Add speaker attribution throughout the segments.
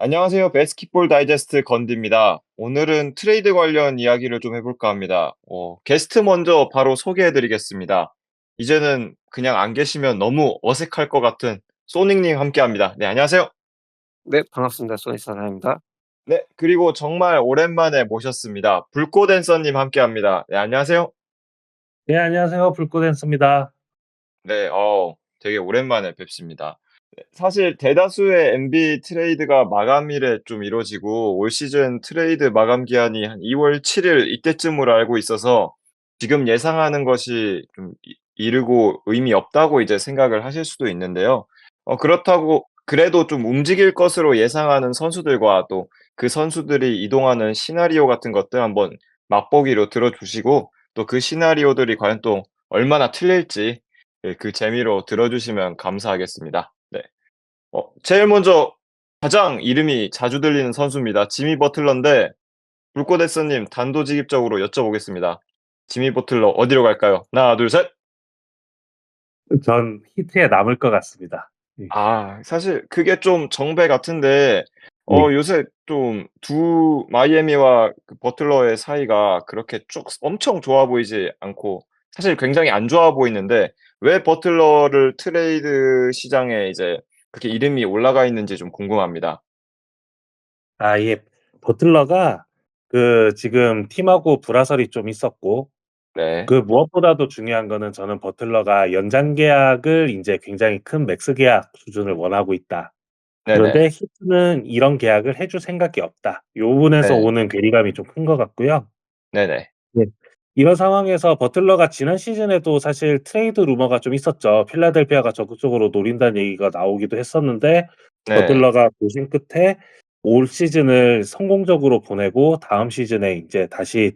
Speaker 1: 안녕하세요. 배스킷볼 다이제스트 건디입니다. 오늘은 트레이드 관련 이야기를 좀 해볼까 합니다. 게스트 먼저 바로 소개해드리겠습니다. 이제는 그냥 안 계시면 너무 어색할 것 같은 소닉님 함께합니다. 네, 안녕하세요.
Speaker 2: 네, 반갑습니다. 소니사나입니다.
Speaker 1: 네, 그리고 정말 오랜만에 모셨습니다. 불꽃앤서님 함께합니다. 네, 안녕하세요.
Speaker 3: 네, 안녕하세요. 불꽃댄스입니다.
Speaker 1: 네, 되게 오랜만에 뵙습니다. 네, 사실 대다수의 MB 트레이드가 마감일에 좀 이루어지고 올 시즌 트레이드 마감 기한이 한 2월 7일 이때쯤으로 알고 있어서 지금 예상하는 것이 좀 이르고 의미 없다고 이제 생각을 하실 수도 있는데요. 그렇다고 그래도 좀 움직일 것으로 예상하는 선수들과 또 그 선수들이 이동하는 시나리오 같은 것들 한번 맛보기로 들어주시고 또 그 시나리오들이 과연 또 얼마나 틀릴지 예, 그 재미로 들어주시면 감사하겠습니다. 네. 제일 먼저 가장 이름이 자주 들리는 선수입니다. 지미 버틀러인데 불꽃에서님 단도직입적으로 여쭤보겠습니다. 지미 버틀러 어디로 갈까요? 하나, 둘, 셋.
Speaker 3: 전 히트에 남을 것 같습니다. 예.
Speaker 1: 사실 그게 좀 정배 같은데
Speaker 3: 예.
Speaker 1: 요새 좀 두 마이애미와 그 버틀러의 사이가 그렇게 쭉 엄청 좋아 보이지 않고 사실 굉장히 안 좋아 보이는데 왜 버틀러를 트레이드 시장에 이제 그렇게 이름이 올라가 있는지 좀 궁금합니다.
Speaker 3: 예. 버틀러가 지금 팀하고 불화설이 좀 있었고,
Speaker 1: 네.
Speaker 3: 무엇보다도 중요한 거는 저는 버틀러가 연장 계약을 인제 굉장히 큰 맥스 계약 수준을 원하고 있다.
Speaker 1: 네네.
Speaker 3: 그런데 히트는 이런 계약을 해줄 생각이 없다. 요 부분에서
Speaker 1: 네.
Speaker 3: 오는 괴리감이 좀 큰 것 같고요.
Speaker 1: 네네.
Speaker 3: 네. 이런 상황에서 버틀러가 지난 시즌에도 사실 트레이드 루머가 좀 있었죠. 필라델피아가 적극적으로 노린다는 얘기가 나오기도 했었는데
Speaker 1: 네.
Speaker 3: 버틀러가 고심 끝에 올 시즌을 성공적으로 보내고 다음 시즌에 인제 다시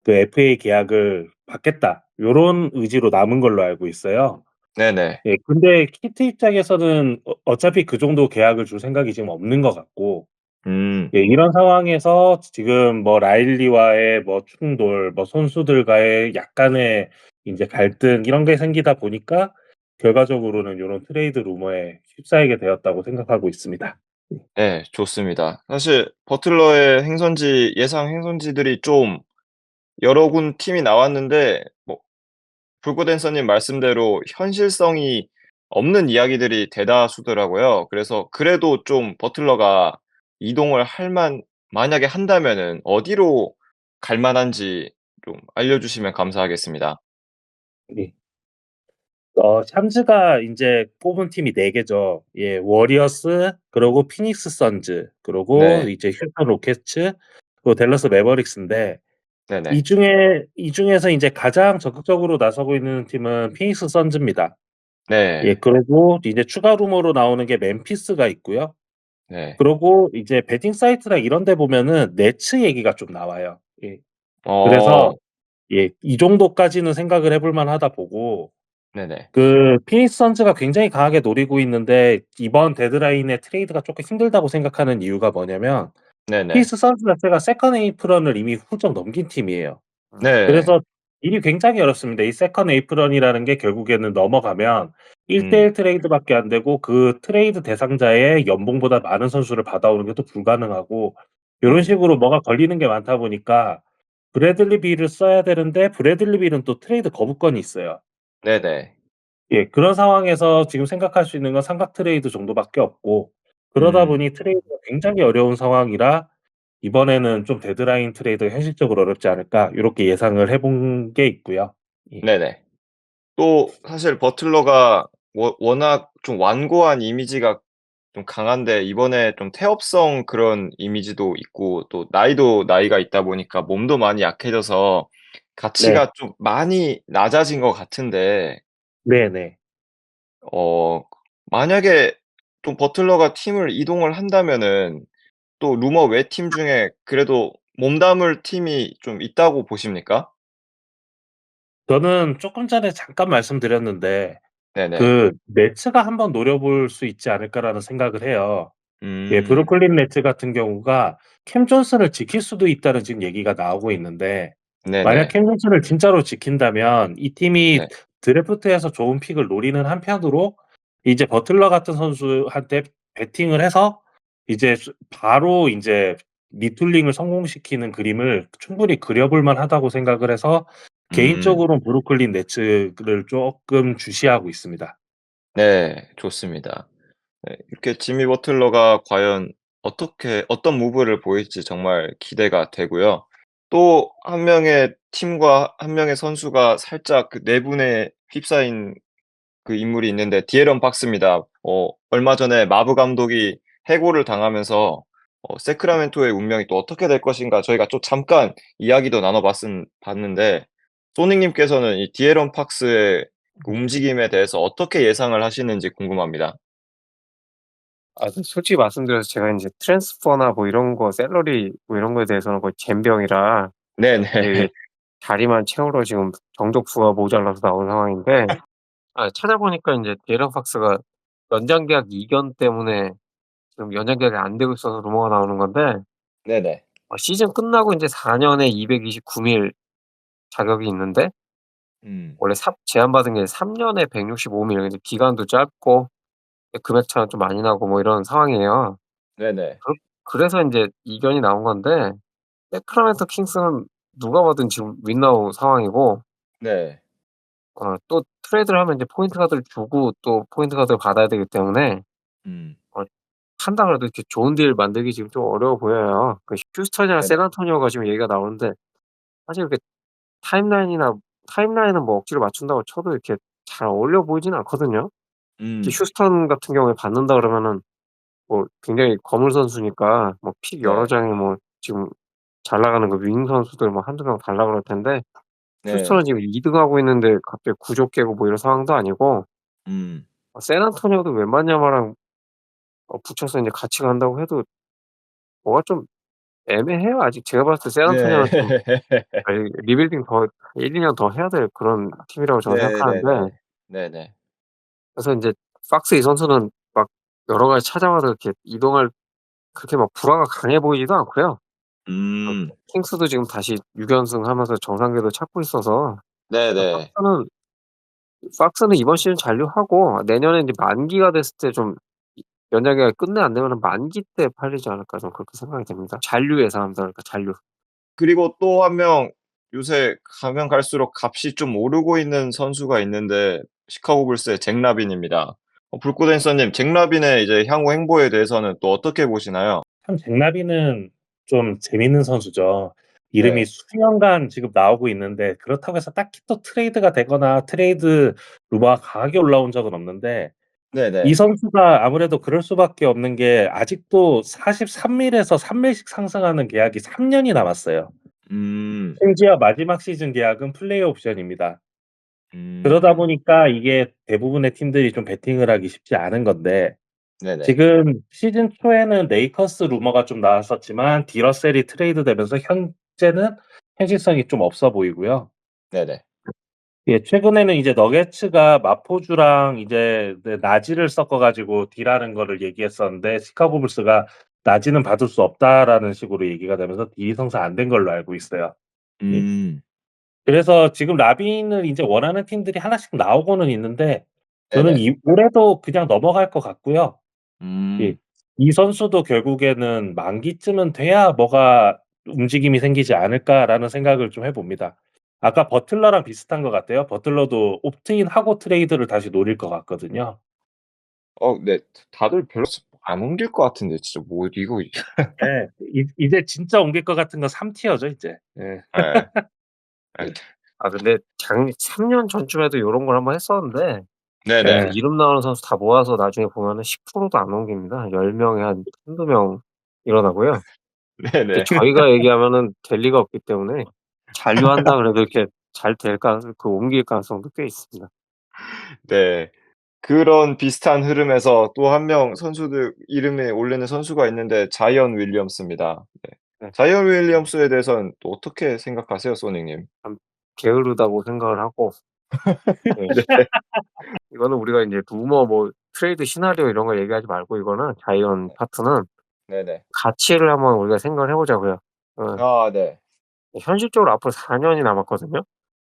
Speaker 3: FA 계약을 받겠다. 요런 의지로 남은 걸로 알고 있어요.
Speaker 1: 네네.
Speaker 3: 예, 근데 키트 입장에서는 어차피 그 정도 계약을 줄 생각이 지금 없는 것 같고,
Speaker 1: 음.
Speaker 3: 예, 이런 상황에서 지금 뭐 라일리와의 뭐 충돌, 뭐 선수들과의 약간의 인제 갈등 이런 게 생기다 보니까 결과적으로는 요런 트레이드 루머에 휩싸이게 되었다고 생각하고 있습니다.
Speaker 1: 네. 좋습니다. 사실 버틀러의 행선지 예상 행선지들이 좀 여러 군 팀이 나왔는데 뭐 불꽃앤서님 말씀대로 현실성이 없는 이야기들이 대다수더라고요. 그래서 그래도 좀 버틀러가 이동을 만약에 한다면은 어디로 갈 만한지 좀 알려주시면 감사하겠습니다.
Speaker 3: 예. 샴즈가 인제 뽑은 팀이 4 개죠. 예, 워리어스, 그러고 피닉스 선즈, 그러고
Speaker 1: 네.
Speaker 3: 이제 휴스턴 로켓츠, 그리고 댈러스 매버릭스인데
Speaker 1: 네네.
Speaker 3: 이 중에서 인제 가장 적극적으로 나서고 있는 팀은 피닉스 선즈입니다. 예,
Speaker 1: 네.
Speaker 3: 그러고 이제 추가 루머로 나오는 게 멤피스가 있고요.
Speaker 1: 네.
Speaker 3: 그러고 이제 베팅 사이트나 이런 데 보면은 네츠 얘기가 좀 나와요. 예. 그래서
Speaker 1: 어.
Speaker 3: 예, 이 정도까지는 생각을 해볼 만하다 보고,
Speaker 1: 네네.
Speaker 3: 피닉스 선즈가 굉장히 강하게 노리고 있는데 이번 데드라인에 트레이드가 쪼끔 힘들다고 생각하는 이유가 뭐냐면
Speaker 1: 네네.
Speaker 3: 피닉스 선즈 자체가 세컨 에이프런을 이미 훌쩍 넘긴 팀이에요.
Speaker 1: 네.
Speaker 3: 그래서 일이 굉장히 어렵습니다. 이 세컨 에이프런이라는 게 결국에는 넘어가면 1대
Speaker 1: 음.
Speaker 3: 1 트레이드밖에 안 되고 그 트레이드 대상자의 연봉보다 많은 선수를 받아오는 게 또 불가능하고, 요런
Speaker 1: 음.
Speaker 3: 식으로 뭐가 걸리는 게 많다 보니까 브래들리 빌을 써야 되는데 브래들리 빌은 또 트레이드 거부권이 있어요.
Speaker 1: 네네.
Speaker 3: 예, 그런 상황에서 지금 생각할 수 있는 건 삼각 트레이드 정도밖에 없고, 그러다
Speaker 1: 음.
Speaker 3: 보니 트레이드가 굉장히 어려운 상황이라 이번에는 좀 '데드라인 트레이드가 현실적으로 어렵지 않을까.' 요렇게 예상을 해본 게 있고요. 예.
Speaker 1: 네네. 또 사실 버틀러가 워낙 좀 완고한 이미지가 좀 강한데 이번에 좀 태업성 그런 이미지도 있고 또 나이도 나이가 있다 보니까 몸도 많이 약해져서
Speaker 3: 네.
Speaker 1: 가치가 좀 많이 낮아진 것 같은데
Speaker 3: 네네.
Speaker 1: 어 만약에 또 버틀러가 팀을 이동을 한다면은 또 루머 외 팀 중에 그래도 몸담을 팀이 좀 있다고 보십니까?
Speaker 3: 저는 쪼끔 전에 잠깐 말씀드렸는데
Speaker 1: 네네.
Speaker 3: 네츠가 한번 노려볼 수 있지 않을까라는 생각을 해요. 예,
Speaker 1: 음.
Speaker 3: 브루클린 네츠 같은 경우가 캠 존슨을 지킬 수도 있다는 지금 얘기가 나오고 있는데, 만약
Speaker 1: 네네.
Speaker 3: 캠 존슨을 진짜로 지킨다면 이 팀이
Speaker 1: 네.
Speaker 3: 드래프트에서 좋은 픽을 노리는 한편으로 이제 버틀러 같은 선수한테 베팅을 해서 이제 바로 인제 리툴링을 성공시키는 그림을 충분히 그려볼 만하다고 생각을 해서
Speaker 1: 음.
Speaker 3: 개인적으로는 브루클린 네츠를 쪼끔 주시하고 있습니다.
Speaker 1: 네. 좋습니다. 네. 이렇게 지미 버틀러가 과연 어떤 무브를 보일지 정말 기대가 되고요. 또 한 명의 팀과 한 명의 선수가 살짝 그 내분에 휩싸인 그 인물이 있는데 디에런 팍스입니다. 얼마 전에 마브 감독이 해고를 당하면서 세크라멘토의 운명이 또 어떻게 될 것인가 저희가 좀 잠깐 이야기도 나눠 봤는데 소닉 님께서는 이 디에런 팍스의 그 움직임에 대해서 어떻게 예상을 하시는지 궁금합니다.
Speaker 2: 솔직히 말씀드려서 제가 인제 트랜스퍼나 뭐 이런 거 샐러리 뭐 이런 거에 대해서는 거의 젬병이라
Speaker 1: 네네.
Speaker 2: 이게 자리만 채우러 지금 정족수가 모자라서 나온 상황인데 찾아보니까 인제 데이런 팍스가 연장 계약 이견 때문에 지금 연장 계약이 안 되고 있어서 루머가 나오는 건데
Speaker 1: 네네.
Speaker 2: 시즌 끝나고 인제 4 년에 229일 자격이 있는데
Speaker 1: 음.
Speaker 2: 원래 제안받은 게 3 년에 165 밀 근데 기간도 짧고 금액 차가 좀 많이 나고 뭐 이런 상황이에요.
Speaker 1: 네네.
Speaker 2: 그래서 인제 이견이 나온 건데 세크라멘토 킹스는 누가 봐도 지금 윈나우 상황이고
Speaker 1: 네.
Speaker 2: 또 트레이드를 하면 이제 포인트 가드를 주고 또 포인트 가드를 받아야 되기 때문에
Speaker 1: 음.
Speaker 2: 어 한다 그래도 이렇게 좋은 딜 만들기 지금 좀 어려워 보여요. 그 휴스턴이랑
Speaker 1: 네네.
Speaker 2: 샌안토니오가 지금 얘기가 나오는데 사실 이렇게 타임라인이나 타임라인은 뭐 억지로 맞춘다고 쳐도 이렇게 잘 어울려 보이지는 않거든요. 특히
Speaker 1: 음.
Speaker 2: 휴스턴 같은 경우에 받는다 그러면은 뭐 굉장히 거물 선수니까 뭐 픽 여러
Speaker 1: 네.
Speaker 2: 장에 뭐 지금 잘 나가는 그 윙 선수들 뭐 한두 명 달라 그럴 텐데
Speaker 1: 네.
Speaker 2: 휴스턴은 지금 2 등하고 있는데 갑자기 구조 깨고 뭐 이런 상황도 아니고
Speaker 1: 음.
Speaker 2: 샌안토니오도 웬만냐마랑 붙여서 인제 같이 간다고 해도 뭐가 좀 애매해요. 아직 제가 봤을 때
Speaker 1: 네.
Speaker 2: 샌안토니오는 좀 리빌딩 더 1-2년 더 해야 될 그런 팀이라고 저는 생각하는데
Speaker 1: 네네네. 네네.
Speaker 2: 그래서 인제 박스 이 선수는 막 여러 가지 찾아와서 이렇게 이동할 그렇게 막 불화가 강해 보이지도 않고요.
Speaker 1: 음.
Speaker 2: 킹스도 지금 다시 6 연승하면서 정상 궤도 찾고 있어서
Speaker 1: 네네.
Speaker 2: 박스는 이번 시즌 잔류하고 내년에 인제 만기가 됐을 때 좀 연장 계약 끝내 안 되면은 만기 때 팔리지 않을까 좀 그렇게 생각이 됩니다. 잔류 예상합니다. 그러니까 잔류.
Speaker 1: 그리고 또 한 명 요새 가면 갈수록 값이 좀 오르고 있는 선수가 있는데 시카고 불스의 잭 라빈입니다. 불꽃 댄서님 잭 라빈의 이제 향후 행보에 대해서는 또 어떻게 보시나요?
Speaker 3: 참 잭라빈은 좀 재밌는 선수죠. 이름이
Speaker 1: 네.
Speaker 3: 수년간 지금 나오고 있는데 그렇다고 해서 딱히 또 트레이드가 되거나 트레이드 루머가 강하게 올라온 적은 없는데 이
Speaker 1: 네네.
Speaker 3: 선수가 아무래도 그럴 수밖에 없는 게 아직도 43 밀에서 3 밀씩 상승하는 계약이 3 년이 남았어요.
Speaker 1: 음.
Speaker 3: 심지어 마지막 시즌 계약은 플레이 옵션입니다. 그러다
Speaker 1: 음.
Speaker 3: 보니까 이게 대부분의 팀들이 좀 베팅을 하기 쉽지 않은 건데
Speaker 1: 네네.
Speaker 3: 지금 시즌 초에는 레이커스 루머가 좀 나왔었지만 디러셀이 트레이드되면서 현재는 현실성이 좀 없어 보이고요.
Speaker 1: 네네.
Speaker 3: 예, 최근에는 이제 너게츠가 마포주랑 이제 나지를 섞어 가지고 딜하는 거를 얘기했었는데 시카고 불스가 "나지는 받을 수 없다."라는 식으로 얘기가 되면서 딜이 성사 안 된 걸로 알고 있어요. 예.
Speaker 1: 음.
Speaker 3: 그래서 지금 라빈을 인제 원하는 팀들이 하나씩 나오고는 있는데 저는
Speaker 1: 네네.
Speaker 3: 이 올해도 그냥 넘어갈 것 같고요. 예.
Speaker 1: 음.
Speaker 3: 이 선수도 결국에는 '만기쯤은 돼야 뭐가 움직임이 생기지 않을까.'라는 생각을 좀 해 봅니다. 아까 버틀러랑 비슷한 것 같아요. 버틀러도 옵트인하고 트레이드를 다시 노릴 것 같거든요.
Speaker 1: 네. 다들 별로 안 옮길 것 같은데 진짜 뭐 이거
Speaker 3: 예. 이제 진짜 옮길 것 같은 건 3 티어죠 이제. 예.
Speaker 1: 예. 예.
Speaker 2: 근데 작 3년 전쯤에도 요런 걸 한번 했었는데
Speaker 3: 예.
Speaker 1: 네네.
Speaker 2: 이름 나오는 선수 다 모아서 나중에 보면은 10%도 안 옮깁니다. 10 명에 한 1-2명 일어나고요. 근데
Speaker 1: 네네.
Speaker 2: 저희가 얘기하면은 될 리가 없기 때문에 잔류한다 그래도 이렇게 잘 될 가능 옮길 가능성도 꽤 있습니다.
Speaker 1: 네. 그런 비슷한 흐름에서 또 한 명 선수들 이름에 올리는 선수가 있는데 자이언 윌리엄스입니다. 네.
Speaker 2: 네.
Speaker 1: 자이언 윌리엄스에 대해서는 또 어떻게 생각하세요, 소닉님?
Speaker 2: 참 게으르다고 생각을 하고 예.
Speaker 1: 네.
Speaker 2: 이거는 우리가 인제 루머 뭐 트레이드 시나리오 이런 거 얘기하지 말고 이거는 자이언 파트는
Speaker 1: 네네.
Speaker 2: 가치를 한번 우리가 생각을 해 보자고요.
Speaker 1: 네.
Speaker 2: 현실적으로 앞으로 4 년이 남았거든요.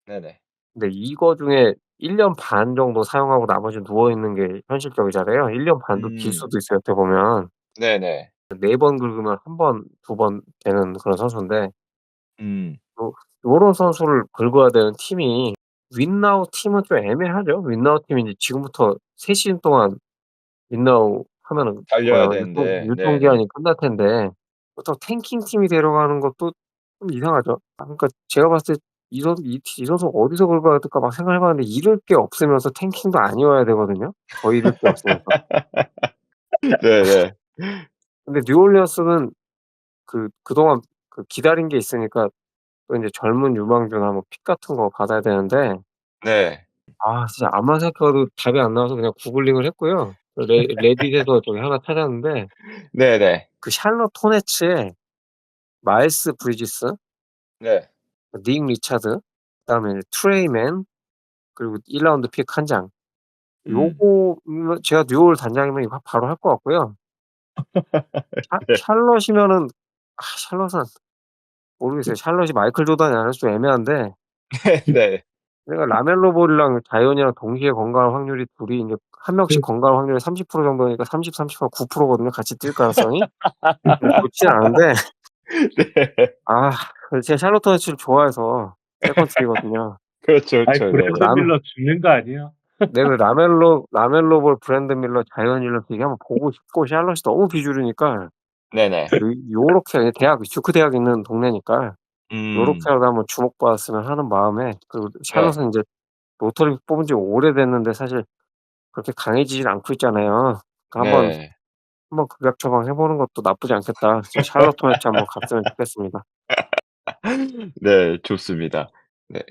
Speaker 1: 네네.
Speaker 2: 근데 이거 중에 1년 반 정도 사용하고 나머지는 누워 있는 게 현실적이잖아요. 1년 반도 길
Speaker 1: 음.
Speaker 2: 수도 있어요 어떻게 보면.
Speaker 1: 네네.
Speaker 2: 4번 긁으면 1 번, 2번 되는 그런 선수인데
Speaker 1: 음.
Speaker 2: 요 요런 선수를 긁어야 되는 팀이 윈나우 팀은 좀 애매하죠. 윈나우 팀이 인제 지금부터 3 시즌 동안 윈나우 하면은
Speaker 1: 달려야
Speaker 2: 뭐야
Speaker 1: 되는데. 네네.
Speaker 2: 유통기한이 끝날 텐데 그렇다고 탱킹 팀이 데려가는 것도 좀 이상하죠. 그러니까 제가 봤을 때 이 선수 어디서 긁어야 될까 막 생각해 봤는데 잃을 게 없으면서 탱킹도 아니어야 되거든요, 더 잃을 게 없으면서.
Speaker 1: 네네.
Speaker 2: 근데 뉴올리언스는 그동안 기다린 게 있으니까 또 인제 젊은 유망주나 뭐 픽 같은 거 받아야 되는데
Speaker 1: 네.
Speaker 2: 진짜 암만 생각해도 답이 안 나와서 그냥 구글링을 했고요. 레딧에서 저기 하나 찾았는데
Speaker 1: 네네.
Speaker 2: 샬럿 호네츠의 마일스 브리지스,
Speaker 1: 네.
Speaker 2: 닉 리차드, 그다음에 트레이 맨, 그리고 1 라운드 픽 1 장.
Speaker 1: 음.
Speaker 2: 요거면 제가 뉴올 단장이면 이거 바로 할 것 같고요.
Speaker 1: 네.
Speaker 2: 샬럿이면은 샬럿은 모르겠어요. 샬럿이 마이클 조던이 아니라서 좀 애매한데
Speaker 1: 네.
Speaker 2: 내가 라멜로 볼이랑 자이언이랑 동시에 건강할 확률이 둘이 인제 한 명씩 건강할 확률이 30% 정도니까 30, 30하면 9% 거든요, 같이 뛸 가능성이. 좋진 않은데
Speaker 1: 네.
Speaker 2: 제가 샬럿 호네츠를 좋아해서 세컨 팀이거든요.
Speaker 1: 그렇죠,
Speaker 3: 아이
Speaker 1: 그렇죠. 네네.
Speaker 3: 브래드 밀러 죽는 거 아니에요?
Speaker 2: 네, 라멜로 볼, 브랜든 밀러, 자이언 윌리엄스 이게 한번 보고 싶고 샬럿이 너무 비주류니까
Speaker 1: 네네.
Speaker 2: 요렇게 듀크 대학 있는 동네니까
Speaker 1: 음.
Speaker 2: 요렇게라도 한번 주목받았으면 하는 마음에, 그리고
Speaker 1: 네.
Speaker 2: 샬럿은 인제 로터리 뽑은 지 오래됐는데 사실 그렇게 강해지진 않고 있잖아요. 그러니까
Speaker 1: 네.
Speaker 2: 한번 극약 처방해 보는 것도 나쁘지 않겠다. 저 샬럿 호네츠 한번 갔으면 좋겠습니다.
Speaker 1: 네. 좋습니다. 네.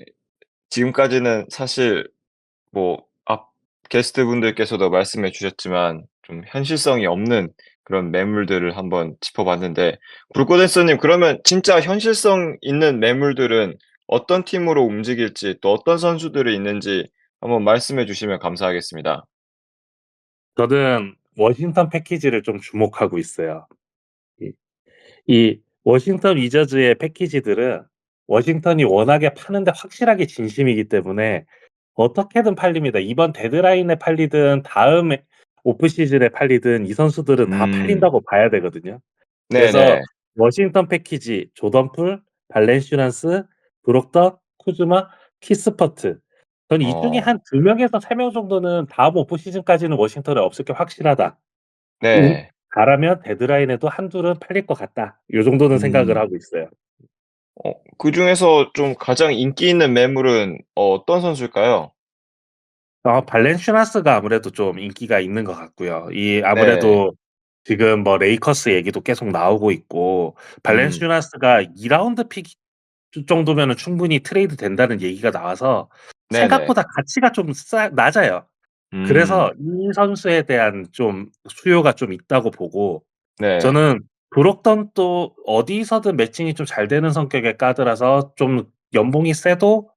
Speaker 1: 지금까지는 사실 뭐 앞 게스트분들께서도 말씀해 주셨지만 좀 현실성이 없는 그런 매물들을 한번 짚어 봤는데 불꽃댄서님 그러면 진짜 현실성 있는 매물들은 어떤 팀으로 움직일지 또 어떤 선수들이 있는지 한번 말씀해 주시면 감사하겠습니다.
Speaker 3: 저는 워싱턴 패키지를 좀 주목하고 있어요. 이 이 워싱턴 위저즈의 패키지들은 워싱턴이 워낙에 파는데 확실하게 진심이기 때문에 어떻게든 팔립니다. 이번 데드라인에 팔리든 다음 오프 시즌에 팔리든 이 선수들은 다
Speaker 1: 음.
Speaker 3: 팔린다고 봐야 되거든요. 그래서
Speaker 1: 네네.
Speaker 3: 워싱턴 패키지 조던 풀, 발렌슈란스, 브록던, 쿠즈마, 키스퍼트. 전 이 중에
Speaker 1: 어.
Speaker 3: 한 2 명에서 3명 정도는 다음 오프 시즌까지는 워싱턴에 없을 게 확실하다.
Speaker 1: 네.
Speaker 3: 잘하면 데드라인에도 1-2은 팔릴 것 같다. 요 정도는 생각을
Speaker 1: 음.
Speaker 3: 하고 있어요.
Speaker 1: 그중에서 좀 가장 인기 있는 매물은 어떤 선수일까요?
Speaker 3: 발렌슈나스가 아무래도 좀 인기가 있는 것 같고요.
Speaker 1: 네.
Speaker 3: 아무래도 지금 뭐 레이커스 얘기도 계속 나오고 있고
Speaker 1: 음.
Speaker 3: 발렌슈나스가 2 라운드 픽 정도면은 충분히 트레이드 된다는 얘기가 나와서
Speaker 1: 네네.
Speaker 3: 생각보다 가치가 좀 낮아요. 그래서
Speaker 1: 음.
Speaker 3: 이 선수에 대한 좀 수요가 좀 있다고 보고
Speaker 1: 네.
Speaker 3: 저는 브록던도 어디서든 매칭이 좀 잘 되는 성격의 가드라서 좀 연봉이 세도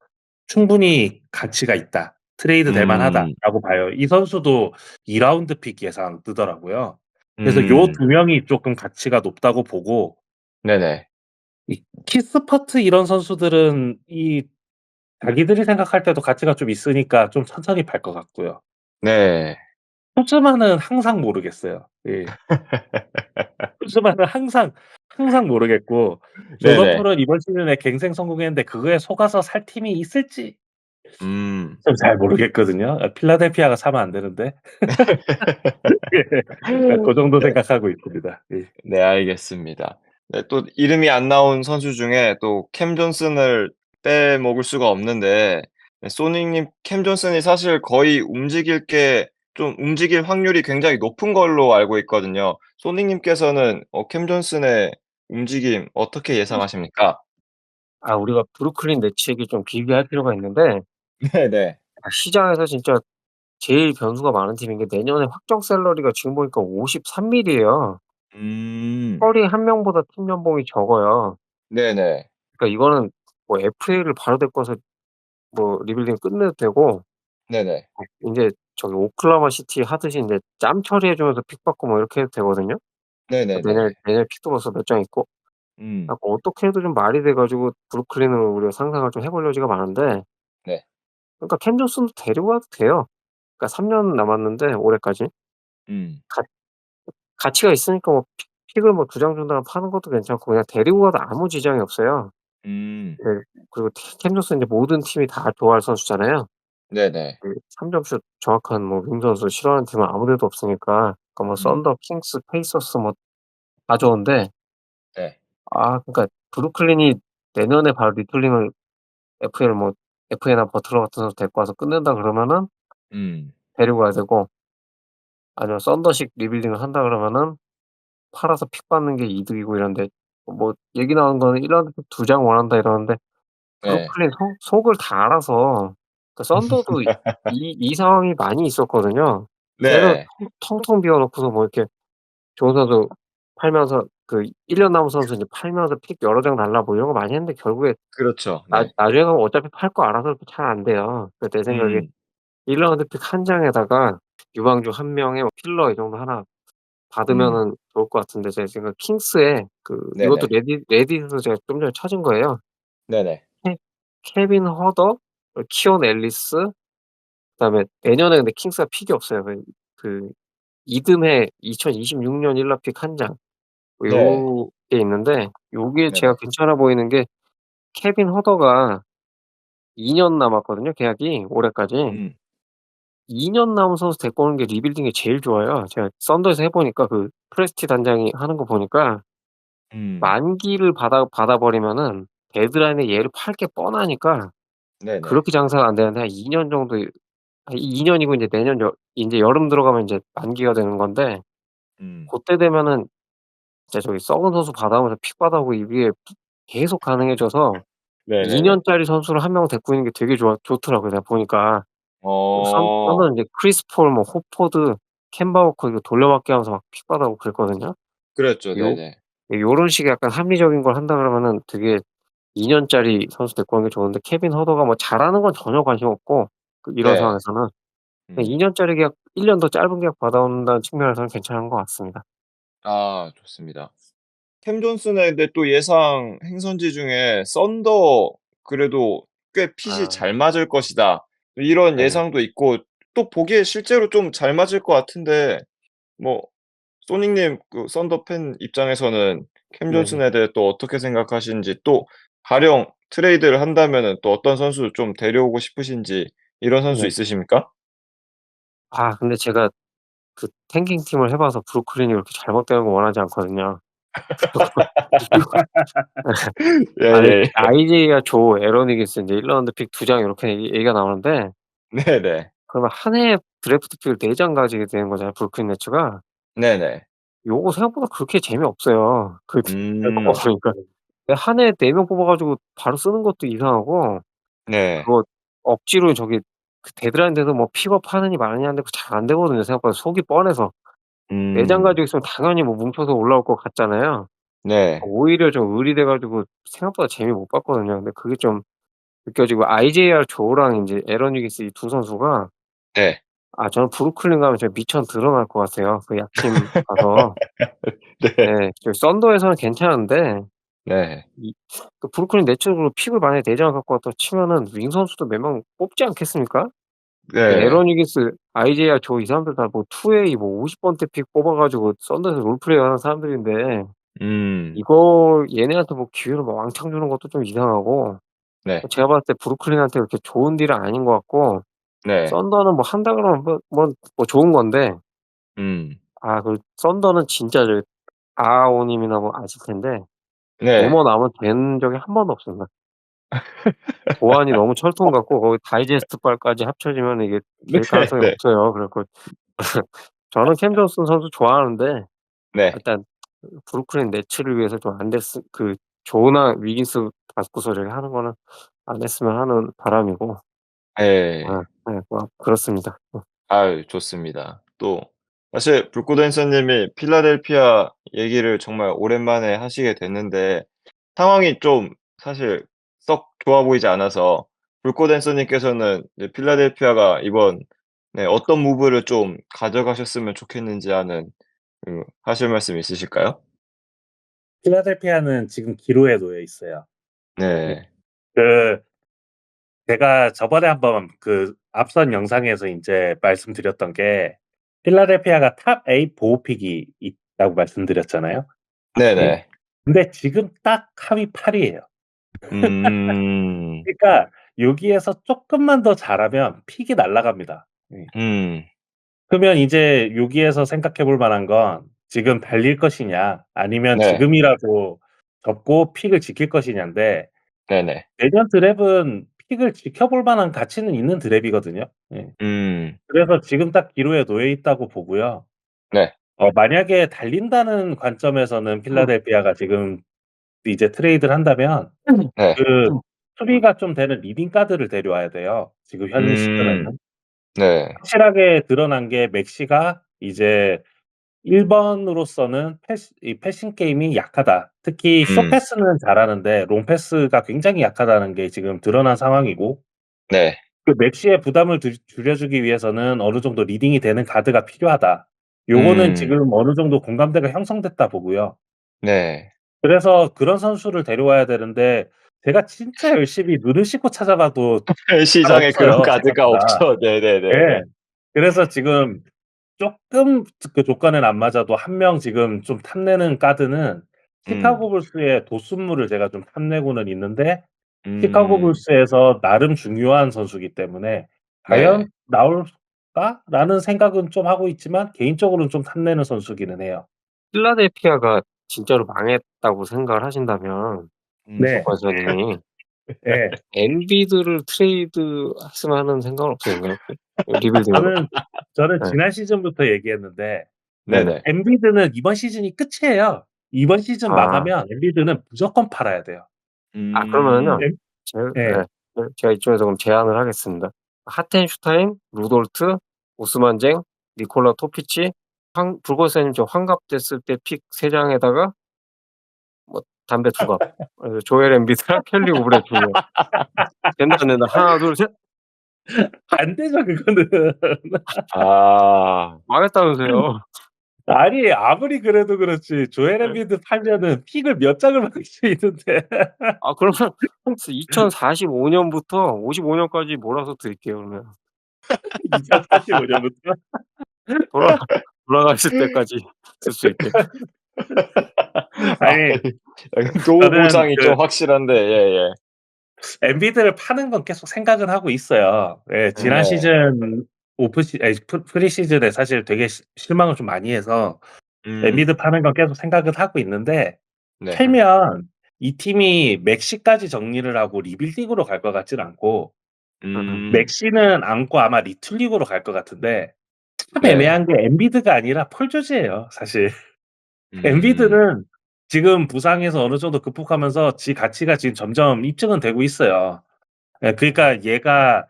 Speaker 3: 충분히 가치가 있다. 트레이드 될
Speaker 1: 음.
Speaker 3: 만하다라고 봐요. 이 선수도 2 라운드 픽 예상 뜨더라고요. 그래서 요
Speaker 1: 음.
Speaker 3: 2 명이 쪼끔 가치가 높다고 보고
Speaker 1: 네네.
Speaker 3: 이 키스퍼트 이런 선수들은 자기들이 생각할 때도 가치가 좀 있으니까 좀 천천히 팔 것 같고요.
Speaker 1: 네.
Speaker 3: 쿠즈마는 항상 모르겠어요. 예. 쿠즈마는 항상 모르겠고 조던
Speaker 1: 네네.
Speaker 3: 폴은 이번 시즌에 갱생 성공했는데 그거에 속아서 살 팀이 있을지
Speaker 1: 음.
Speaker 3: 좀 잘 모르겠거든요. 필라델피아가 사면 안 되는데. 예. 그러니까 고 정도
Speaker 1: 네.
Speaker 3: 생각하고 있습니다. 예.
Speaker 1: 네 알겠습니다. 네 또 이름이 안 나온 선수 중에 또 캠 존슨을 빼먹을 수가 없는데 네 소닉님 캠 존슨이 사실 거의 움직일 확률이 굉장히 높은 걸로 알고 있거든요. 소닉님께서는 캠 존슨의 움직임 어떻게 예상하십니까?
Speaker 2: 우리가 브루클린 네츠에게 좀 비교할 필요가 있는데
Speaker 1: 네네.
Speaker 2: 시장에서 진짜 제일 변수가 많은 팀인 게 내년에 확정 샐러리가 지금 보니까 53 밀이에요.
Speaker 1: 음.
Speaker 2: 커리 한 명보다 팀 연봉이 적어요.
Speaker 1: 네네.
Speaker 2: 그러니까 이거는 뭐 FA를 바로 데리고서 뭐 리빌딩 끝내도 되고
Speaker 1: 네네.
Speaker 2: 인제 저기 오클라호마 시티 하듯이 인제 짬 처리해 주면서 픽 받고 뭐 이렇게 해도 되거든요.
Speaker 1: 네네네.
Speaker 2: 내년에 픽도 벌써 몇 장 있고.
Speaker 1: 음.
Speaker 2: 어떻게 해도 좀 말이 돼 가지고 브루클린으로 우리가 상상을 좀 해볼 여지가 많은데
Speaker 1: 네.
Speaker 2: 그러니까 캠 존슨도 데리고 와도 돼요. 그러니까 3년 남았는데 올해까지.
Speaker 1: 음.
Speaker 2: 가 가치가 있으니까 뭐 픽을 뭐 2장 준다면 파는 것도 괜찮고 그냥 데리고 가도 아무 지장이 없어요.
Speaker 1: 음.
Speaker 2: 네. 그리고 캠 존슨 인제 모든 팀이 다 좋아할 선수잖아요.
Speaker 1: 네네.
Speaker 2: 그 3 점슛 정확한 뭐 윙 선수 싫어하는 팀은 아무 데도 없으니까. 그러니까 뭐
Speaker 1: 음.
Speaker 2: 썬더, 킹스, 페이서스 뭐 다 좋은데
Speaker 1: 네.
Speaker 2: 그러니까 브루클린이 내년에 바로 리틀링을 FA나 버틀러 같은 선수 데리고 와서 끝낸다 그러면은
Speaker 1: 음.
Speaker 2: 데리고 가야 되고, 아니면 썬더식 리빌딩을 한다 그러면은 팔아서 픽 받는 게 이득이고 이런데, 뭐 얘기 나오는 거는 1 라운드 픽 2장 원한다 이러는데
Speaker 1: 네.
Speaker 2: 브루클린 속을 다 알아서. 그 썬더도 이 상황이 많이 있었거든요. 걔는
Speaker 1: 네.
Speaker 2: 텅텅 비워 놓고서 뭐 이렇게 좋은 선수 팔면서, 그 1년 남은 선수 인제 팔면서 픽 여러 장 달라 뭐 이런 거 많이 했는데, 결국에
Speaker 1: 그렇죠.
Speaker 2: 나
Speaker 1: 네.
Speaker 2: 나중에 가면 어차피 팔 거 알아서 잘 안 돼요. 그 내 생각에
Speaker 1: 음.
Speaker 2: 1 라운드 픽 한 장에다가 유망주 1 명에 뭐 필러 이 정도 하나
Speaker 1: 음.
Speaker 2: 받으면은 좋을 것 같은데, 제 생각 킹스에 이것도
Speaker 1: 네네.
Speaker 2: 레딧에서 제가 좀 전에 찾은 거예요.
Speaker 1: 네네.
Speaker 2: 케 케빈 허더, 키온 앨리스, 그다음에 내년에 근데 킹스가 픽이 없어요. 그 이듬해 2026년 1 라 픽 한 장, 뭐
Speaker 1: 네.
Speaker 2: 요게 있는데, 요게 제가
Speaker 1: 네네.
Speaker 2: 괜찮아 보이는 게, 케빈 허더가 2년 남았거든요, 계약이 올해까지.
Speaker 1: 음.
Speaker 2: 2년 남은 선수 데리고 오는 게 리빌딩에 제일 좋아요. 제가 썬더에서 해 보니까 그 프레스티 단장이 하는 거 보니까,
Speaker 1: 음.
Speaker 2: 만기를 받아 버리면은 데드라인에 얘를 팔 게 뻔하니까
Speaker 1: 네네.
Speaker 2: 그렇게 장사가 안 되는데, 한 2년 정도, 2 년이고 인제 내년 인제 여름 들어가면 인제 만기가 되는 건데,
Speaker 1: 음.
Speaker 2: 고때 되면은 진짜 저기 썩은 선수 받아오면서 픽 받아오고 이게 계속 가능해져서 2
Speaker 1: 네네네.
Speaker 2: 년짜리 선수를 한 명 데리고 있는 게 되게 좋더라고요, 제가 보니까.
Speaker 1: 어.
Speaker 2: 썬더는 이제 크리스 폴, 뭐 호포드, 켐바 워커 이거 돌려막기 하면서 막 픽 받아오고 그랬거든요.
Speaker 1: 그랬죠.
Speaker 2: 요
Speaker 1: 네네.
Speaker 2: 요런 식의 약간 합리적인 걸 한다 그러면은 되게 2 년짜리 선수 데리고 오는 게 좋은데, 케빈 허더가 뭐 잘하는 건 전혀 관심 없고, 이런
Speaker 1: 네.
Speaker 2: 상황에서는 그냥
Speaker 1: 음.
Speaker 2: 2 년짜리 계약, 1년 더 짧은 계약 받아온다는 측면에서는 괜찮은 것 같습니다.
Speaker 1: 아 좋습니다. 캠 존슨의 근데 또 예상 행선지 중에 썬더 그래도 꽤 핏이
Speaker 2: 아
Speaker 1: 잘 맞을 것이다, 이런
Speaker 2: 네네.
Speaker 1: 예상도 있고 또 보기에 실제로 좀 잘 맞을 것 같은데, 뭐 소닉님 그 썬더 팬 입장에서는 캠
Speaker 2: 네네.
Speaker 1: 존슨에 대해 또 어떻게 생각하시는지, 또 가령 트레이드를 한다면은 또 어떤 선수 좀 데려오고 싶으신지, 이런 선수
Speaker 2: 네.
Speaker 1: 있으십니까?
Speaker 2: 근데 제가 그 탱킹 팀을 해 봐서 브루클린이 그렇게 잘못되는 거 원하지 않거든요. 아니,
Speaker 1: 예예.
Speaker 2: IJ와 조, 에런 히긴스 인제 1 라운드 픽 2장 이렇게 얘기가 나오는데,
Speaker 1: 네네.
Speaker 2: 그러면 한 해에 드래프트 픽을 4장 가지게 되는 거잖아요, 브루클린 네츠가.
Speaker 1: 네네.
Speaker 2: 요거 생각보다 그렇게 재미없어요. 거
Speaker 1: 음.
Speaker 2: 보니까. 한 해에 4명 뽑아 가지고 바로 쓰는 것도 이상하고,
Speaker 1: 네.
Speaker 2: 그거 억지로 저기 데드라인 돼서 뭐 픽업 하느니 마느니 하는데 그거 잘 안 되거든요, 생각보다 속이 뻔해서. 4장
Speaker 1: 음.
Speaker 2: 가지고 있으면 당연히 뭐 뭉쳐서 올라올 것 같잖아요.
Speaker 1: 네.
Speaker 2: 오히려 좀 의리돼 가지고 생각보다 재미 못 봤거든요. 근데 그게 좀 느껴지고, IJR 조랑 인제 에런 위기스 이 두 선수가,
Speaker 1: 네.
Speaker 2: 저는 브루클린 가면 진짜 미천 드러날 것 같아요, 그 약팀 가서.
Speaker 1: 네.
Speaker 2: 예. 저기 썬더에서는 괜찮은데,
Speaker 1: 네.
Speaker 2: 이 브루클린 네츠로 픽을 만약에 4 장을 갖고 왔다 치면은 윙 선수도 몇 명 뽑지 않겠습니까?
Speaker 1: 네.
Speaker 2: 에런 위기스, IJR 조 이 사람들 다 뭐 2A 뭐 50 번대 픽 뽑아 가지고 썬더에서 롤플레이 하는 사람들인데,
Speaker 1: 음.
Speaker 2: 이걸 얘네한테 뭐 기회를 막 왕창 주는 것도 좀 이상하고,
Speaker 1: 네.
Speaker 2: 제가 봤을 때 브루클린한테 그렇게 좋은 딜은 아닌 것 같고,
Speaker 1: 네.
Speaker 2: 썬더는 뭐 한다 그러면 뭐 좋은 건데,
Speaker 1: 음.
Speaker 2: 그 썬더는 진짜 아아오 님이나 뭐 아실 텐데,
Speaker 1: 네.
Speaker 2: 루머 나면 된 적이 한 번도 없습니다. 보안이 너무 철통 같고 거기 다이제스트 발까지 합쳐지면 이게
Speaker 1: 네.
Speaker 2: 될 가능성이
Speaker 1: 네.
Speaker 2: 없어요. 그래 갖고 저는 캠 존슨 선수 좋아하는데,
Speaker 1: 네.
Speaker 2: 일단 브루클린 네츠를 위해서 좀 안 됐으 조나 위긴스 갖고서 저기 하는 거는 안 했으면 하는 바람이고.
Speaker 1: 예.
Speaker 2: 뭐 그렇습니다.
Speaker 1: 아유 좋습니다. 또 사실 불꽃 댄서 님이 필라델피아 얘기를 정말 오랜만에 하시게 됐는데, 상황이 좀 사실 썩 좋아 보이지 않아서 불꽃 댄서 님께서는 이제 필라델피아가 이번 어떤 무브를 좀 가져가셨으면 좋겠는지 하는 하실 말씀 있으실까요?
Speaker 3: 필라델피아는 지금 기로에 놓여 있어요. 이
Speaker 1: 네.
Speaker 3: 그 제가 저번에 한번 그 앞선 영상에서 인제 말씀드렸던 게, 필라델피아가 탑 8 보호픽이 있다고 말씀드렸잖아요. 예.
Speaker 1: 네네.
Speaker 3: 근데 지금 딱 하위 8 위예요.
Speaker 1: 음.
Speaker 3: 그러니까 여기에서 쪼끔만 더 잘하면 픽이 날아갑니다. 예.
Speaker 1: 음.
Speaker 3: 그러면 이제 여기에서 생각해 볼 만한 건 지금 달릴 것이냐 아니면
Speaker 1: 네.
Speaker 3: 지금이라도 접고 픽을 지킬 것이냐인데
Speaker 1: 네네.
Speaker 3: 내년 드래프트는 픽을 지켜볼 만한 가치는 있는 드래프트이거든요. 예.
Speaker 1: 음.
Speaker 3: 그래서 지금 딱 기로에 놓여 있다고 보고요.
Speaker 1: 네.
Speaker 3: 만약에 달린다는 관점에서는 필라델피아가 지금 이제 트레이드를 한다면
Speaker 1: 네.
Speaker 3: 그 수비가 좀 되는 리딩 가드를 데려와야 돼요, 지금 현
Speaker 1: 음.
Speaker 3: 시점에는.
Speaker 1: 네.
Speaker 3: 확실하게 드러난 게 맥시가 이제 1 번으로서는 패싱 게임이 약하다. 특히 숏
Speaker 1: 음.
Speaker 3: 패스는 잘하는데 롱 패스가 굉장히 약하다는 게 지금 드러난 상황이고
Speaker 1: 네.
Speaker 3: 그 맥시의 부담을 줄여주기 위해서는 어느 정도 리딩이 되는 가드가 필요하다. 요거는
Speaker 1: 음.
Speaker 3: 지금 어느 정도 공감대가 형성됐다 보고요.
Speaker 1: 네.
Speaker 3: 그래서 그런 선수를 데려와야 되는데 제가 진짜 열심히 눈을 씻고 찾아봐도 잘
Speaker 1: 시장에 그런
Speaker 3: 없어요,
Speaker 1: 카드가
Speaker 3: 생각보다.
Speaker 1: 없죠. 네네네네.
Speaker 3: 예. 그래서 지금 쪼끔 그 조건에는 안 맞아도 1명 지금 좀 탐내는 가드는
Speaker 1: 음.
Speaker 3: 시카고 불스의 도슨무를 제가 좀 탐내고는 있는데 시카고
Speaker 1: 음.
Speaker 3: 불스에서 나름 중요한 선수기 때문에
Speaker 1: 네.
Speaker 3: '과연 나올까?'라는 생각은 좀 하고 있지만 개인적으로는 좀 탐내는 선수기는 해요.
Speaker 2: 필라델피아가 진짜로 망했다고 생각을 하신다면
Speaker 3: 네.
Speaker 2: 저번전이
Speaker 3: 예.
Speaker 2: 엔비드를 트레이드했으면 하는 생각은 없으신가요 혹시? 리빌딩으로?
Speaker 3: 저는 저는
Speaker 2: 네.
Speaker 3: 지난 시즌부터 얘기했는데
Speaker 1: 네네.
Speaker 3: 엔비드는 이번 시즌이 끝이에요. 이번 시즌
Speaker 2: 아.
Speaker 3: 망하면 엔비드는 무조건 팔아야 돼요.
Speaker 2: 그러면은요.
Speaker 1: 음.
Speaker 3: 엔
Speaker 2: 제
Speaker 3: 예.
Speaker 2: 제가 이쪽에서 그럼 제안을 하겠습니다. 하텐슈타인, 루돌트, 오스만쟁, 니콜라 토피치, 황 불거스님 저 환갑됐을 때 픽 3 장에다가 뭐 담배 2 갑. 조엘 엠비드랑 켈리 오브레 주니어. 된다 안 된다. 하나 둘 셋.
Speaker 3: 안 되죠 그거는.
Speaker 1: 아.
Speaker 2: 망했다면서요.
Speaker 3: 아니 아무리 그래도 그렇지 조엘
Speaker 2: 예.
Speaker 3: 엠비드 팔면은 픽을 몇 장을 받을 수 있는데.
Speaker 2: 그러면 2045 년부터 55 년까지 몰아서 드릴게요 그러면.
Speaker 3: 2045 년부터.
Speaker 2: 돌아 돌아가실 때까지 쓸 수 있게.
Speaker 1: 아
Speaker 3: 아니
Speaker 1: 노후
Speaker 3: 저는
Speaker 1: 보장이
Speaker 3: 그
Speaker 1: 좀 확실한데 예예.
Speaker 3: 엔비드를 파는 건 계속 생각은 하고 있어요. 예 지난
Speaker 1: 네.
Speaker 3: 시즌 오프 시 아니 프리시즌에 사실 되게 실망을 좀 많이 해서
Speaker 1: 음.
Speaker 3: 엔비드 파는 건 계속 생각은 하고 있는데
Speaker 1: 네.
Speaker 3: 팔면 이 팀이 맥시까지 정리를 하고 리빌딩으로 갈 것 같지는 않고
Speaker 1: 음.
Speaker 3: 맥시는 안고 아마 리툴릭으로 갈 것 같은데 참
Speaker 1: 네.
Speaker 3: 애매한 게 엔비드가 아니라 폴 조지예요 사실.
Speaker 1: 음.
Speaker 3: 엔비드는 지금 부상에서 어느 정도 극복하면서 지 가치가 지금 점점 입증은 되고 있어요. 예 그러니까 얘가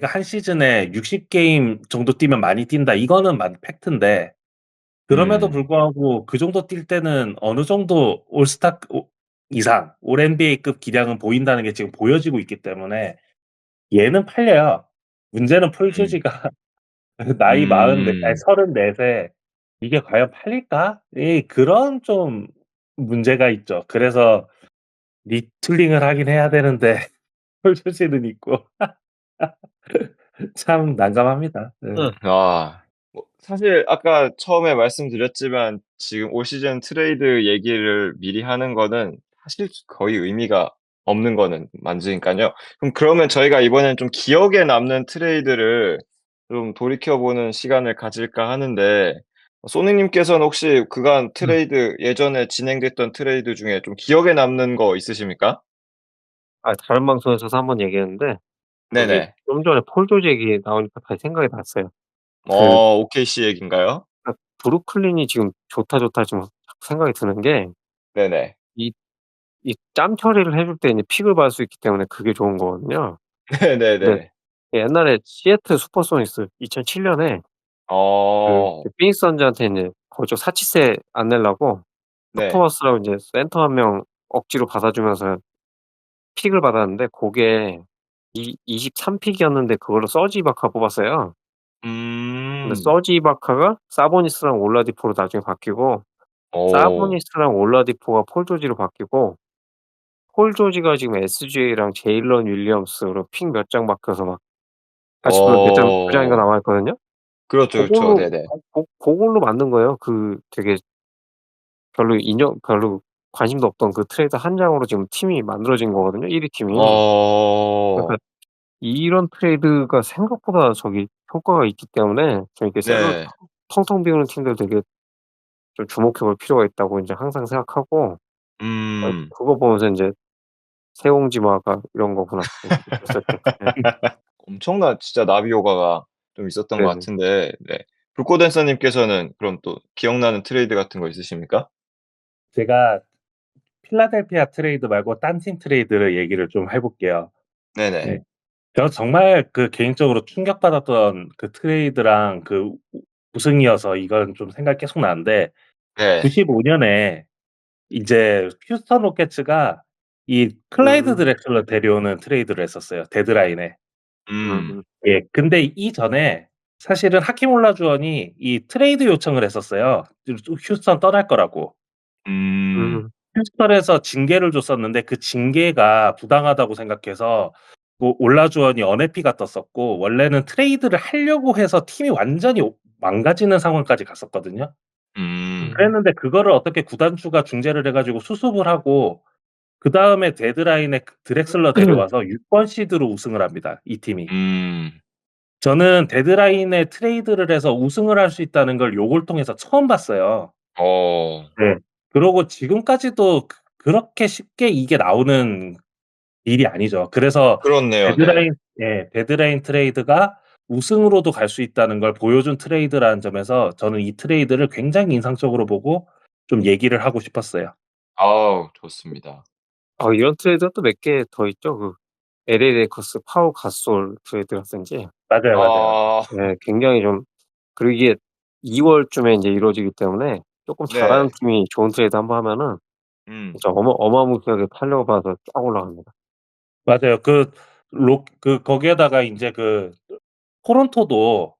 Speaker 3: 한 시즌에 60 게임 정도 뛰면 많이 뛴다 이거는 팩트인데 그럼에도
Speaker 1: 음.
Speaker 3: 불구하고 그 정도 뛸 때는 어느 정도 올스타 이상 올 NBA급 기량은 보인다는 게 지금 보여지고 있기 때문에 얘는 팔려요. 문제는 폴
Speaker 1: 음.
Speaker 3: 조지가 나이 44 아니
Speaker 1: 음.
Speaker 3: 34에 이게 과연 팔릴까? 그런 좀 문제가 있죠. 그래서 리툴링을 하긴 해야 되는데 폴 조지는 있고 참 난감합니다. 네.
Speaker 1: 아. 뭐 사실 아까 처음에 말씀드렸지만 지금 올 시즌 트레이드 얘기를 미리 하는 거는 사실 거의 의미가 없는 거는 맞으니깐요. 그러면 저희가 이번엔 좀 기억에 남는 트레이드를 좀 돌이켜 보는 시간을 가질까 하는데 소니 님께서는 혹시 그간 트레이드 예전에 진행됐던 트레이드 중에 좀 기억에 남는 거 있으십니까?
Speaker 2: 다른 방송에서도 한번 얘기했는데 여기
Speaker 1: 네네.
Speaker 2: 좀 전에 폴 조지 얘기 나오니까 다시 생각이 났어요. 그
Speaker 1: OKC 얘기인가요?
Speaker 2: 브루클린이 지금 좋다 지금 생각이 드는 게
Speaker 1: 네네.
Speaker 2: 이 짬 처리를 해줄 때 이제 픽을 받을 수 있기 때문에 그게 좋은 거거든요. 근데
Speaker 1: 네네네.
Speaker 2: 옛날에 시애틀 슈퍼소닉스 2007 년에
Speaker 1: 어.
Speaker 2: 피닉스 선즈한테 인제 거저 사치세 안 내려고
Speaker 1: 네.
Speaker 2: 토마스라고 인제 센터 한 명 억지로 받아 주면서 픽을 받았는데 고게 23 픽이었는데 그걸로 서지 이바카 뽑았어요. 근데
Speaker 1: 음.
Speaker 2: 서지 이바카가 사보니스랑 올라디포로 나중에 바뀌고
Speaker 1: 오.
Speaker 2: 사보니스랑 올라디포가 폴 조지로 바뀌고 폴 조지가 지금 SGA랑 제일런 윌리엄스로 픽 몇 장 바뀌어서 막 80 몇 장 두 장인가
Speaker 1: 어.
Speaker 2: 남아 있거든요.
Speaker 1: 그렇죠, 그렇죠.
Speaker 2: 고걸로
Speaker 1: 네네.
Speaker 2: 고걸로 만든 거예요. 그 되게 별로 관심도 없던 그 트레이드 한 장으로 지금 팀이 만들어진 거거든요, 1위 팀이. 그러니까
Speaker 1: 어.
Speaker 2: 이런 트레이드가 생각보다 효과가 있기 때문에 좀 이렇게 샐러리
Speaker 1: 네.
Speaker 2: 텅텅 비우는 팀들 되게 좀 주목해 볼 필요가 있다고 인제 항상 생각하고
Speaker 1: 음.
Speaker 2: 그거 보면서 인제 '새 공지마가 이런 거구나.' 이렇게 느꼈었죠. 네.
Speaker 1: 엄청난 진짜 나비 효과가 좀 있었던 것
Speaker 2: 네네.
Speaker 1: 같은데 네. 불꽃댄서 님께서는 그럼 또 기억나는 트레이드 같은 거 있으십니까?
Speaker 3: 제가 필라델피아 트레이드 말고 딴 팀 트레이드를 얘기를 좀 해 볼게요.
Speaker 1: 네네.
Speaker 3: 네. 저 정말 그 개인적으로 충격받았던 그 트레이드랑 그 우승이어서 이건 좀 생각이 계속 나는데
Speaker 1: 네.
Speaker 3: 95 년에 이제 휴스턴 로켓츠가 이 클라이드
Speaker 2: 음.
Speaker 3: 드렉슬러 데려오는 트레이드를 했었어요, 데드라인에.
Speaker 1: 음.
Speaker 3: 예. 근데 이전에 사실은 하킴 올라주원이 이 트레이드 요청을 했었어요. 휴스턴 떠날 거라고.
Speaker 1: 음.
Speaker 2: 음.
Speaker 3: 휴스턴에서 징계를 줬었는데 그 징계가 부당하다고 생각해서 뭐 올라주원이 언해피가 떴었고 원래는 트레이드를 하려고 해서 팀이 완전히 망가지는 상황까지 갔었거든요.
Speaker 1: 음.
Speaker 3: 그랬는데 그거를 어떻게 구단주가 중재를 해 가지고 수습을 하고 그다음에 데드라인에 드렉슬러 데려와서 6번 시드로 우승을 합니다, 이 팀이.
Speaker 1: 음.
Speaker 3: 저는 데드라인에 트레이드를 해서 우승을 할 수 있다는 걸 요걸 통해서 처음 봤어요.
Speaker 1: 어.
Speaker 3: 네. 그러고 지금까지도 그렇게 쉽게 이게 나오는 일이 아니죠. 그래서
Speaker 1: 그렇네요. 네.
Speaker 3: 데드라인 트레이드가 우승으로도 갈 수 있다는 걸 보여준 트레이드라는 점에서 저는 이 트레이드를 굉장히 인상적으로 보고 좀 얘기를 하고 싶었어요.
Speaker 1: 아우 좋습니다.
Speaker 2: 이런 트레이드가 또 몇 개 더 있죠. LA 레이커스 파우 가솔 트레이드라든지
Speaker 3: 맞아요, 맞아요.
Speaker 1: 아
Speaker 2: 굉장히 좀 그리고 이게 2 월쯤에 인제 이루어지기 때문에 쪼끔 잘하는
Speaker 1: 네.
Speaker 2: 팀이 좋은 트레이드 한번 하면은
Speaker 1: 음.
Speaker 2: 진짜 어마무시하게 팔려고 봐서 쫙 올라갑니다.
Speaker 3: 맞아요. 거기에다가 인제 토론토도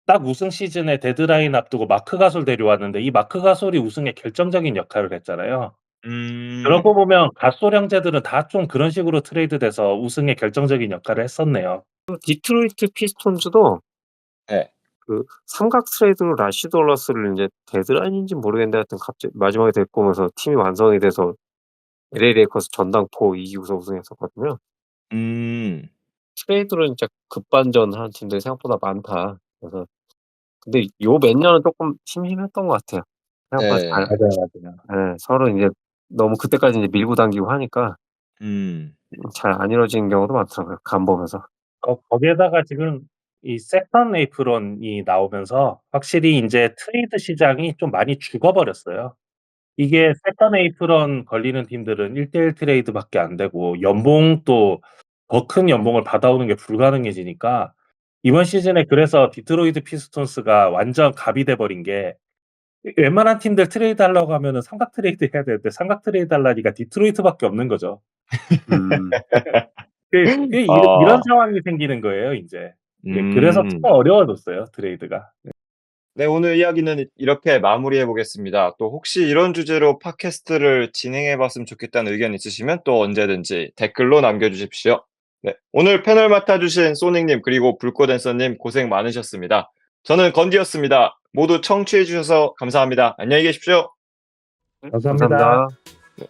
Speaker 3: 딱 우승 시즌에 데드라인 앞두고 마크 가솔 데려왔는데 이 마크 가솔이 우승에 결정적인 역할을 했잖아요. 그러고
Speaker 1: 음.
Speaker 3: 보면 가솔 형제들은 다 좀 그런 식으로 트레이드돼서 우승에 결정적인 역할을 했었네요.
Speaker 2: 디트로이트 피스톤즈도
Speaker 1: 네.
Speaker 2: 삼각 트레이드로 라시드 월러스를 인제 데드라인인지는 모르겠는데 하여튼 갑자기 마지막에 데리고 오면서 팀이 완성이 돼서 LA 레이커스 전당포 이기고서 우승했었거든요.
Speaker 1: 음.
Speaker 2: 트레이드로 진짜 급반전하는 팀들이 생각보다 많다. 그래서 근데 요 몇 년은 쪼끔 심심했던 것 같아요. 생각보다
Speaker 1: 네.
Speaker 3: 맞아요, 맞아요.
Speaker 2: 서로 인제 너무 그때까지 인제 밀고 당기고 하니까
Speaker 1: 음.
Speaker 2: 잘 안 이루어지는 경우도 많더라고요, 간 보면서.
Speaker 3: 거기에다가 지금 이 세컨 에이프론이 나오면서 확실히 인제 트레이드 시장이 좀 많이 죽어버렸어요. 이게 세컨 에이프런 걸리는 팀들은 1:1 트레이드밖에 안 되고 연봉도 더 큰 연봉을 받아오는 게 불가능해지니까 이번 시즌에 그래서 디트로이트 피스톤스가 완전 갑이 돼 버린 게 웬만한 팀들 트레이드 하려고 하면은 삼각 트레이드 해야 되는데 삼각 트레이드 하려니까 디트로이트밖에 없는 거죠.
Speaker 2: 음.
Speaker 3: 이런
Speaker 1: 아.
Speaker 3: 상황이 생기는 거예요 인제. 예 그래서
Speaker 1: 음.
Speaker 3: 더 어려워졌어요 트레이드가.
Speaker 1: 네 오늘 이야기는 이렇게 마무리해 보겠습니다. 또 혹시 이런 주제로 팟캐스트를 진행해 봤으면 좋겠다는 의견 있으시면 또 언제든지 댓글로 남겨 주십시오. 네. 오늘 패널 맡아 주신 소닉 님 그리고 불꽃 앤서 님 고생 많으셨습니다. 저는 건디였습니다. 모두 청취해 주셔서 감사합니다. 안녕히 계십시오.
Speaker 2: 네
Speaker 3: 감사합니다.
Speaker 2: 감사합니다.
Speaker 1: 네.